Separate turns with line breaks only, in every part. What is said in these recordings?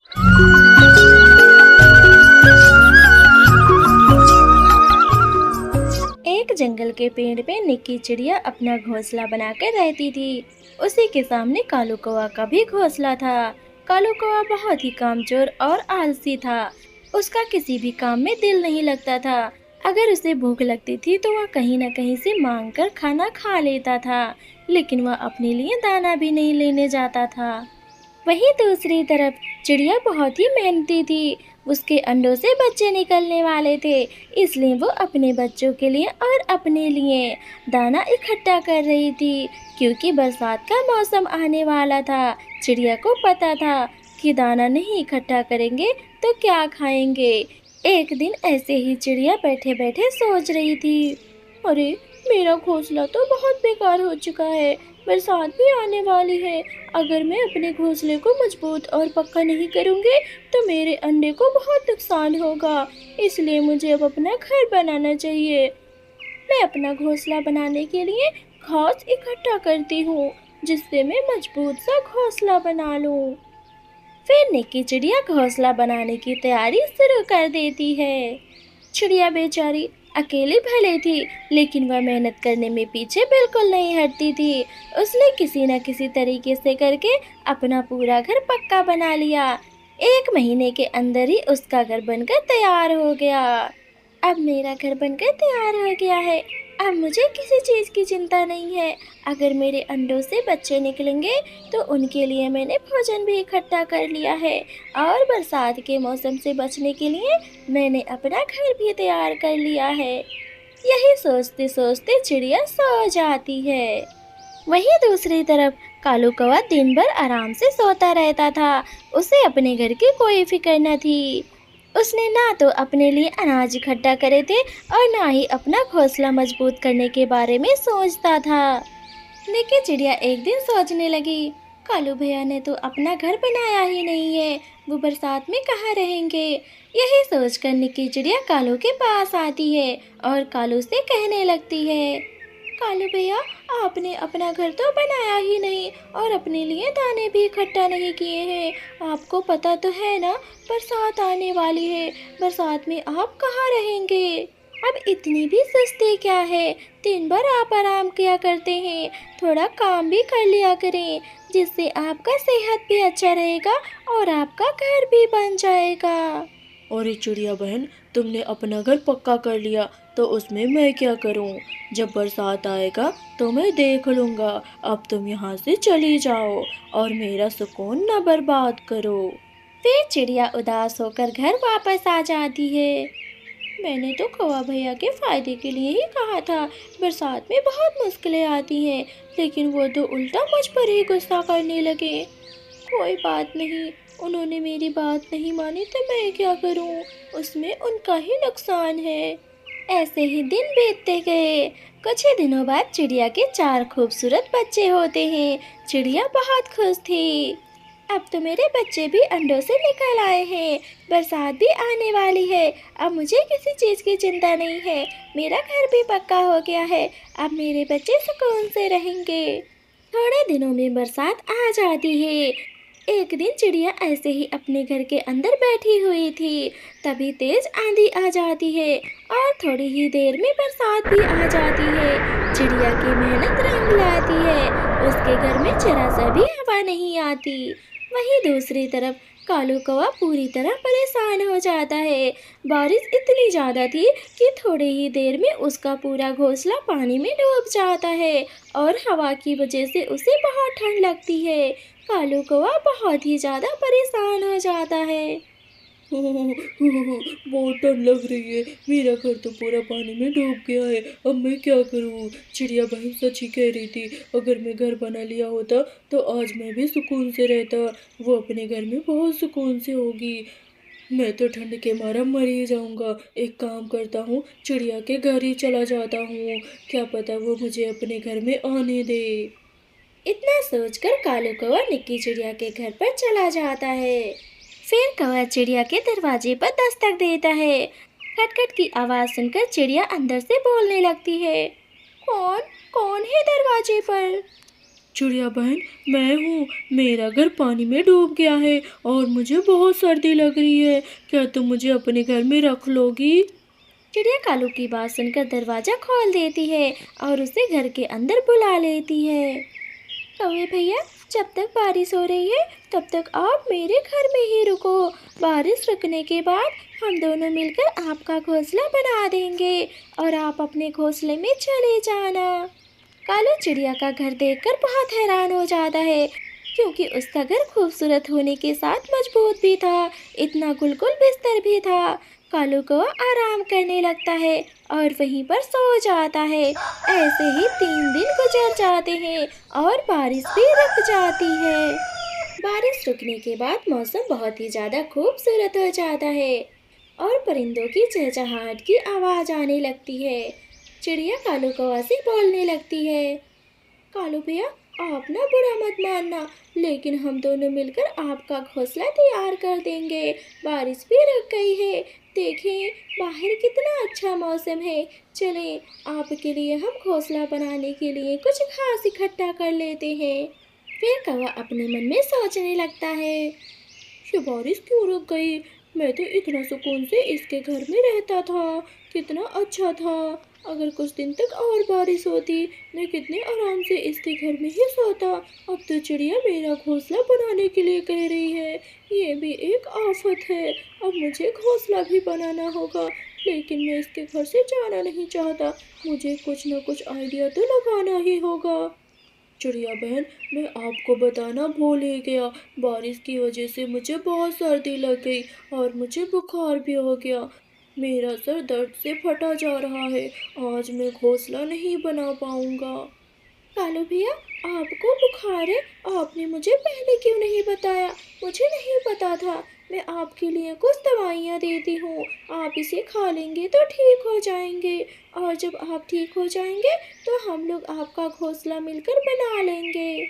एक जंगल के पेड़ पे निक्की चिड़िया अपना घोंसला बनाकर रहती थी। उसी के सामने कालू कौवा का भी घोंसला था। कालू कौवा बहुत ही कामचोर और आलसी था। उसका किसी भी काम में दिल नहीं लगता था। अगर उसे भूख लगती थी तो वह कहीं न कहीं से मांग कर खाना खा लेता था, लेकिन वह अपने लिए दाना भी नहीं लेने जाता था। वहीं दूसरी तरफ चिड़िया बहुत ही मेहनती थी। उसके अंडों से बच्चे निकलने वाले थे, इसलिए वो अपने बच्चों के लिए और अपने लिए दाना इकट्ठा कर रही थी। क्योंकि बरसात का मौसम आने वाला था, चिड़िया को पता था कि दाना नहीं इकट्ठा करेंगे तो क्या खाएंगे। एक दिन ऐसे ही चिड़िया बैठे बैठे सोच रही थी, अरे मेरा घोंसला तो बहुत बेकार हो चुका है, बरसात भी आने वाली है। अगर मैं अपने घोंसले को मजबूत और पक्का नहीं करूँगी तो मेरे अंडे को बहुत नुकसान होगा। इसलिए मुझे अब अपना घर बनाना चाहिए। मैं अपना घोंसला बनाने के लिए घास इकट्ठा करती हूँ, जिससे मैं मजबूत सा घोंसला बना लूँ। फिर निक्की चिड़िया घोंसला बनाने की तैयारी शुरू कर देती है। चिड़िया बेचारी अकेली भले थी, लेकिन वह मेहनत करने में पीछे बिल्कुल नहीं हटती थी। उसने किसी न किसी तरीके से करके अपना पूरा घर पक्का बना लिया। 1 महीने के अंदर ही उसका घर बनकर तैयार हो गया। अब मेरा घर बनकर तैयार हो गया है। अब मुझे किसी चीज़ की चिंता नहीं है। अगर मेरे अंडों से बच्चे निकलेंगे तो उनके लिए मैंने भोजन भी इकट्ठा कर लिया है, और बरसात के मौसम से बचने के लिए मैंने अपना घर भी तैयार कर लिया है। यही सोचते सोचते चिड़िया सो जाती है। वहीं दूसरी तरफ कालू कौवा दिन भर आराम से सोता रहता था। उसे अपने घर की कोई फिक्र न थी। उसने ना तो अपने लिए अनाज इकट्ठा करे थे और ना ही अपना घोंसला मजबूत करने के बारे में सोचता था। लेकिन चिड़िया एक दिन सोचने लगी, कालू भैया ने तो अपना घर बनाया ही नहीं है, वो बरसात में कहाँ रहेंगे। यही सोचकर निक्की चिड़िया कालू के पास आती है और कालू से कहने लगती है, कालू भैया, आपने अपना घर तो बनाया ही नहीं और अपने लिए दाने भी इकट्ठा नहीं किए हैं। आपको पता तो है ना, बरसात आने वाली है। बरसात में आप कहाँ रहेंगे। अब इतनी भी सुस्ती क्या है, दिन भर आप आराम किया करते हैं, थोड़ा काम भी कर लिया करें, जिससे आपका सेहत भी अच्छा रहेगा और आपका घर भी बन जाएगा।
अरे चिड़िया बहन, तुमने अपना घर पक्का कर लिया तो उसमें मैं क्या करूं? जब बरसात आएगा तो मैं देख लूंगा। अब तुम यहाँ से चली जाओ और मेरा सुकून न बर्बाद करो।
फिर चिड़िया उदास होकर घर वापस आ जाती है। मैंने तो कौवा भैया के फायदे के लिए ही कहा था, बरसात में बहुत मुश्किलें आती हैं, लेकिन वो तो उल्टा मुझ पर ही गुस्सा करने लगे। कोई बात नहीं, उन्होंने मेरी बात नहीं मानी तो मैं क्या करूं, उसमें उनका ही नुकसान है। ऐसे ही दिन बीतते गए। कुछ ही दिनों बाद चिड़िया के 4 खूबसूरत बच्चे होते हैं। चिड़िया बहुत खुश थी। अब तो मेरे बच्चे भी अंडों से निकल आए हैं, बरसात भी आने वाली है। अब मुझे किसी चीज़ की चिंता नहीं है, मेरा घर भी पक्का हो गया है। अब मेरे बच्चे सुकून से रहेंगे। थोड़े दिनों में बरसात आ जाती है। एक दिन चिड़िया ऐसे ही अपने घर के अंदर बैठी हुई थी, तभी तेज आंधी आ जाती है और थोड़ी ही देर में बरसात भी आ जाती है। चिड़िया की मेहनत रंग लाती है, उसके घर में जरा सा भी हवा नहीं आती। वहीं दूसरी तरफ कालू कौवा पूरी तरह परेशान हो जाता है। बारिश इतनी ज़्यादा थी कि थोड़ी ही देर में उसका पूरा घोंसला पानी में डूब जाता है और हवा की वजह से उसे बहुत ठंड लगती है। कालू कौवा बहुत ही ज़्यादा परेशान हो जाता है।
बहुत ठंड लग रही है, मेरा घर तो पूरा पानी में डूब गया है। अब मैं क्या करूं? चिड़िया बहन सच ही कह रही थी, अगर मैं घर बना लिया होता तो आज मैं भी सुकून से रहता। वो अपने घर में बहुत सुकून से होगी, मैं तो ठंड के मारा मर ही जाऊंगा। एक काम करता हूँ, चिड़िया के घर ही चला जाता हूँ, क्या पता वो मुझे अपने घर में आने दे।
इतना सोचकर कालू कौवा निक्की चिड़िया के घर पर चला जाता है। फिर कौवा चिड़िया के दरवाजे पर दस्तक देता है। खटखट की आवाज़ सुनकर चिड़िया अंदर से बोलने लगती है, कौन कौन है दरवाजे पर।
चिड़िया बहन, मैं हूँ। मेरा घर पानी में डूब गया है और मुझे बहुत सर्दी लग रही है। क्या तुम मुझे अपने घर में रख लोगी?
चिड़िया कालू की बात सुनकर दरवाजा खोल देती है और उसे घर के अंदर बुला लेती है। कौवे भैया, जब तक बारिश हो रही है तब तक आप मेरे घर में ही रुको। बारिश रुकने के बाद हम दोनों मिलकर आपका घोंसला बना देंगे और आप अपने घोंसले में चले जाना। कालू चिड़िया का घर देखकर बहुत हैरान हो जाता है, क्योंकि उसका घर खूबसूरत होने के साथ मजबूत भी था, इतना गुलगुल बिस्तर भी था। कालू को आराम करने लगता है और वहीं पर सो जाता है। ऐसे ही 3 दिन गुजर जाते हैं और बारिश भी रुक जाती है। बारिश रुकने के बाद मौसम बहुत ही ज़्यादा खूबसूरत हो जाता है और परिंदों की चहचहाहट की आवाज़ आने लगती है। चिड़िया कालू कौवा से बोलने लगती है, कालू भैया, आप ना बुरा मत मानना, लेकिन हम दोनों मिलकर आपका घोंसला तैयार कर देंगे। बारिश भी रुक गई है, देखें बाहर कितना अच्छा मौसम है। चलें, आपके लिए हम घोंसला बनाने के लिए कुछ घास इकट्ठा कर लेते हैं। फिर कौवा अपने मन में सोचने लगता है, ये बारिश क्यों रुक गई? मैं तो इतना सुकून से इसके घर में रहता था, कितना अच्छा था। अगर कुछ दिन तक और बारिश होती, मैं कितने आराम से इसके घर में ही सोता। अब तो चिड़िया मेरा घोंसला बनाने के लिए कह रही है, ये भी एक आफत है। अब मुझे घोंसला भी बनाना होगा, लेकिन मैं इसके घर से जाना नहीं चाहता। मुझे कुछ न कुछ आइडिया तो लगाना ही होगा। चिड़िया बहन, मैं आपको बताना भूल ही गया, बारिश की वजह से मुझे बहुत सर्दी लग गई और मुझे बुखार भी हो गया। मेरा सर दर्द से फटा जा रहा है, आज मैं घोंसला नहीं बना पाऊंगा। कालू भैया, आपको बुखार है? आपने मुझे पहले क्यों नहीं बताया? मुझे नहीं पता था। मैं आपके लिए कुछ दवाइयाँ देती हूँ, आप इसे खा लेंगे तो ठीक हो जाएंगे, और जब आप ठीक हो जाएंगे तो हम लोग आपका घोंसला मिलकर बना लेंगे।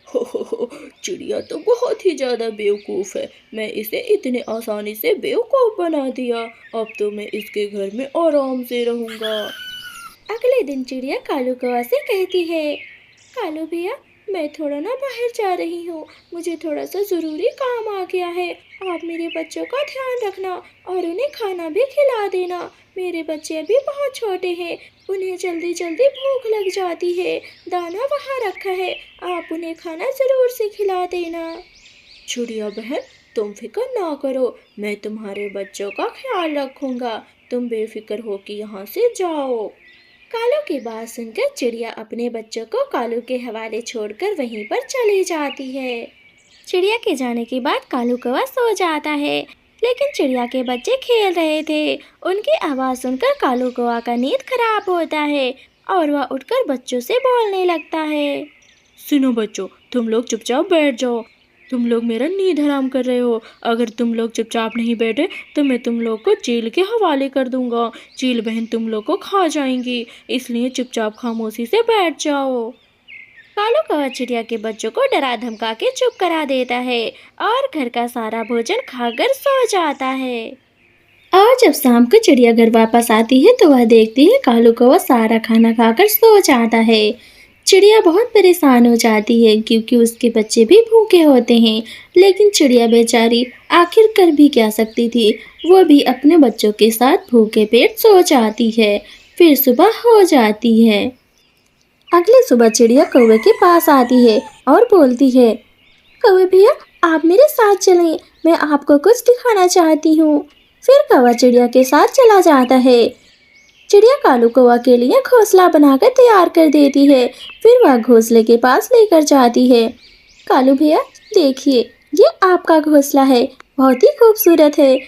हो, चिड़िया तो बहुत ही ज़्यादा बेवकूफ़ है। मैं इसे इतने आसानी से बेवकूफ़ बना दिया। अब तो मैं इसके घर में आराम से रहूँगा।
अगले दिन चिड़िया कालू कौवा से कहती है, कालू भैया, मैं थोड़ा ना बाहर जा रही हूँ, मुझे थोड़ा सा ज़रूरी काम आ गया है। आप मेरे बच्चों का ध्यान रखना और उन्हें खाना भी खिला देना। मेरे बच्चे अभी बहुत छोटे हैं, उन्हें जल्दी जल्दी भूख लग जाती है। दाना वहाँ रखा है, आप उन्हें खाना ज़रूर से खिला देना।
चिड़िया बहन, तुम फिक्र ना करो, मैं तुम्हारे बच्चों का ख्याल रखूँगा। तुम बेफिक्र हो कि यहाँ से जाओ।
कालू की बात सुनकर चिड़िया अपने बच्चों को कालू के हवाले छोड़कर वहीं पर चली जाती है। चिड़िया के जाने के बाद कालू कौवा सो जाता है, लेकिन चिड़िया के बच्चे खेल रहे थे। उनकी आवाज़ सुनकर कालू कौवा का नींद खराब होता है और वह उठकर बच्चों से बोलने लगता है,
सुनो बच्चों, तुम लोग चुपचाप बैठ जाओ। तुम लोग मेरा नींद हराम कर रहे हो। अगर तुम लोग चुपचाप नहीं बैठे तो मैं तुम लोग को चील के हवाले कर दूंगा। चील बहन तुम लोग को खा जाएंगी, इसलिए चुपचाप खामोशी से बैठ जाओ।
कालू कौवा चिड़िया के बच्चों को डरा धमका के चुप करा देता है और घर का सारा भोजन खाकर सो जाता है। और जब शाम को चिड़िया घर वापस आती है तो वह देखती है कालू कौवा सारा खाना खाकर सो जाता है। चिड़िया बहुत परेशान हो जाती है, क्योंकि उसके बच्चे भी भूखे होते हैं। लेकिन चिड़िया बेचारी आखिर कर भी क्या सकती थी, वो भी अपने बच्चों के साथ भूखे पेट सो जाती है। फिर सुबह हो जाती है। अगली सुबह चिड़िया कौवे के पास आती है और बोलती है, कौवे भैया, आप मेरे साथ चलें, मैं आपको कुछ दिखाना चाहती हूँ। फिर कौवा चिड़िया के साथ चला जाता है। चिड़िया कालू कौवा के लिए घोंसला बनाकर तैयार कर देती है। फिर वह घोंसले के पास लेकर जाती है। कालू भैया, देखिए, ये आपका घोंसला है, बहुत ही खूबसूरत है।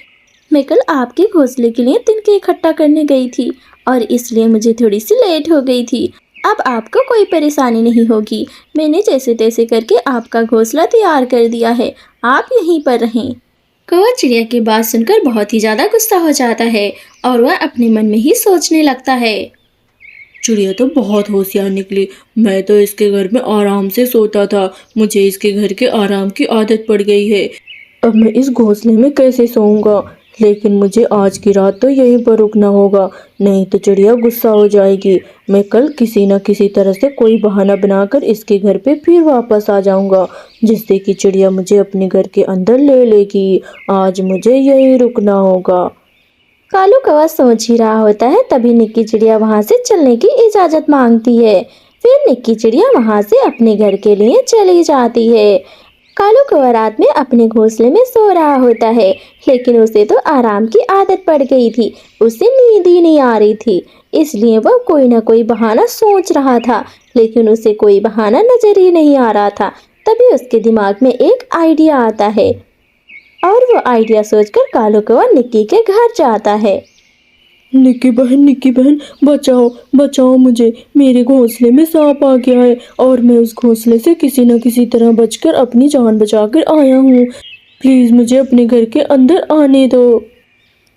मैं कल आपके घोंसले के लिए तिनके इकट्ठा करने गई थी और इसलिए मुझे थोड़ी सी लेट हो गई थी। अब आपको कोई परेशानी नहीं होगी, मैंने जैसे तैसे करके आपका घोंसला तैयार कर दिया है, आप यहीं पर रहें। कौवा चिड़िया की बात सुनकर बहुत ही ज़्यादा गुस्सा हो जाता है और वह अपने मन में ही सोचने लगता है,
चिड़िया तो बहुत होशियार निकली। मैं तो इसके घर में आराम से सोता था, मुझे इसके घर के आराम की आदत पड़ गई है। अब मैं इस घोंसले में कैसे सोऊंगा? लेकिन मुझे आज की रात तो यहीं पर रुकना होगा, नहीं तो चिड़िया गुस्सा हो जाएगी। मैं कल किसी न किसी तरह से कोई बहाना बनाकर इसके घर पे फिर वापस आ जाऊंगा, जिससे कि चिड़िया मुझे अपने घर के अंदर ले लेगी। आज मुझे यहीं रुकना होगा।
कालू कौवा सोच ही रहा होता है, तभी निक्की चिड़िया वहां से चलने की इजाजत मांगती है। फिर निक्की चिड़िया वहां से अपने घर के लिए चली जाती है। कालू कौवा रात में अपने घोंसले में सो रहा होता है, लेकिन उसे तो आराम की आदत पड़ गई थी। उसे नींद ही नहीं आ रही थी, इसलिए वह कोई ना कोई बहाना सोच रहा था, लेकिन उसे कोई बहाना नजर ही नहीं आ रहा था। तभी उसके दिमाग में एक आइडिया आता है और वो आइडिया सोचकर कालू कौवा निक्की के घर जाता है।
निक्की बहन, बचाओ बचाओ मुझे, मेरे घोंसले में सांप आ गया है और मैं उस घोंसले से किसी न किसी तरह बचकर अपनी जान बचाकर आया हूँ। प्लीज मुझे अपने घर के अंदर आने दो।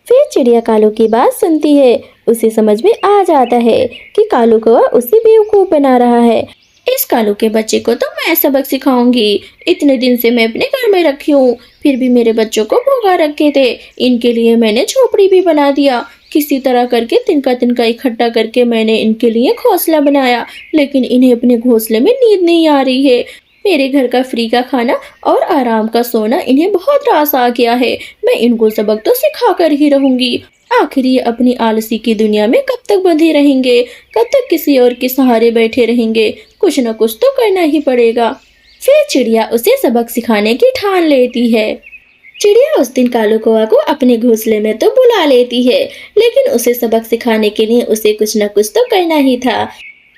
फिर चिड़िया कालू की बात सुनती है। उसे समझ में आ जाता है कि कालू कौवा उसे बेवकूफ बना रहा है। इस कालू के बच्चे को तो मैं सबक सिखाऊंगी। इतने दिन से मैं अपने घर में रखी हूँ, फिर भी मेरे बच्चों को भूखा रखे थे। इनके लिए मैंने झोपड़ी भी बना दिया। किसी तरह करके तिनका तिनका इकट्ठा करके मैंने इनके लिए घोंसला बनाया, लेकिन इन्हें अपने घोंसले में नींद नहीं आ रही है। मेरे घर का फ्री का खाना और आराम का सोना इन्हें बहुत रास आ गया है। मैं इनको सबक तो सिखा कर ही रहूंगी। आखिर ये अपनी आलसी की दुनिया में कब तक बंधे रहेंगे, कब तक किसी और के सहारे बैठे रहेंगे। कुछ न कुछ तो करना ही पड़ेगा। फिर चिड़िया उसे सबक सिखाने की ठान लेती है। चिड़िया उस दिन कालू कौवा को अपने घोंसले में तो बुला लेती है, लेकिन उसे सबक सिखाने के लिए उसे कुछ न कुछ तो करना ही था।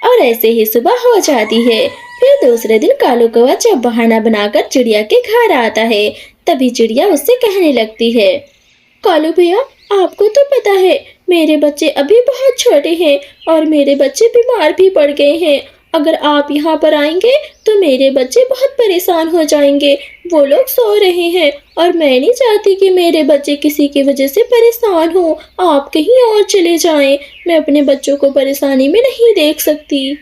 और ऐसे ही सुबह हो जाती है। फिर दूसरे दिन कालू कौवा जब बहाना बनाकर चिड़िया के घर आता है, तभी चिड़िया उससे कहने लगती है, कालू भैया, आपको तो पता है मेरे बच्चे अभी बहुत छोटे हैं और मेरे बच्चे बीमार भी पड़ गए हैं। अगर आप यहाँ पर आएंगे तो मेरे बच्चे बहुत परेशान हो जाएंगे। वो लोग सो रहे हैं और मैं नहीं चाहती कि मेरे बच्चे किसी की वजह से परेशान हो। आप कहीं और चले जाएं, मैं अपने बच्चों को परेशानी में नहीं देख सकती।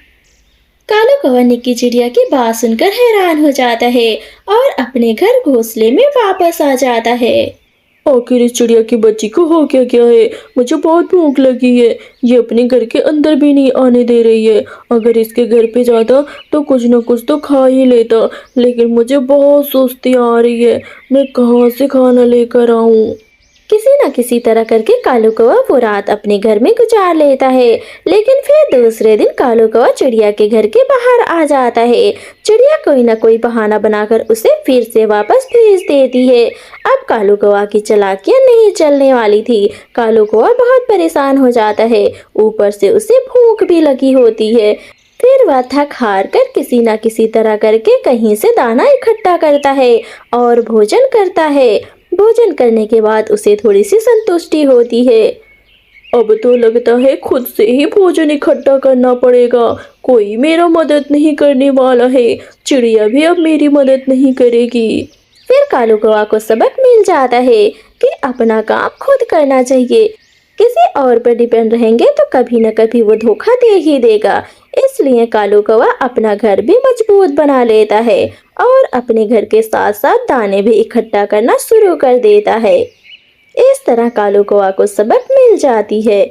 कालू कौवा निक्की चिड़िया की बात सुनकर हैरान हो जाता है और अपने घर घोंसले में वापस आ जाता है।
आखिर इस चिड़िया की बच्ची को हो क्या गया है? मुझे बहुत भूख लगी है। ये अपने घर के अंदर भी नहीं आने दे रही है। अगर इसके घर पे जाता तो कुछ न कुछ तो खा ही लेता, लेकिन मुझे बहुत सुस्ती आ रही है। मैं कहाँ से खाना लेकर आऊँ?
किसी न किसी तरह करके कालू कौवा वो रात अपने घर में गुजार लेता है, लेकिन फिर दूसरे दिन कालू कौवा चिड़िया के घर के बाहर आ जाता है। चिड़िया कोई न कोई बहाना बनाकर उसे फिर से वापस भेज देती है। अब कालू कौवा की चालाकियां नहीं चलने वाली थी। कालू कौवा बहुत परेशान हो जाता है, ऊपर से उसे भूख भी लगी होती है। फिर वह थक हार कर किसी न किसी तरह करके कहीं से दाना इकट्ठा करता है और भोजन करता है। भोजन करने के बाद उसे थोड़ी सी संतुष्टि होती है।
अब तो लगता है खुद से ही भोजन इकट्ठा करना पड़ेगा। कोई मेरा मदद नहीं करने वाला है। चिड़िया भी अब मेरी मदद नहीं करेगी।
फिर कालू कौवा को सबक मिल जाता है कि अपना काम खुद करना चाहिए। किसी और पर डिपेंड रहेंगे तो कभी न कभी वो धोखा दे ही देगा। इसलिए कालू कौवा अपना घर भी मजबूत बना लेता है और अपने घर के साथ साथ दाने भी इकट्ठा करना शुरू कर देता है। इस तरह कालू कौवा को सबक मिल जाती है।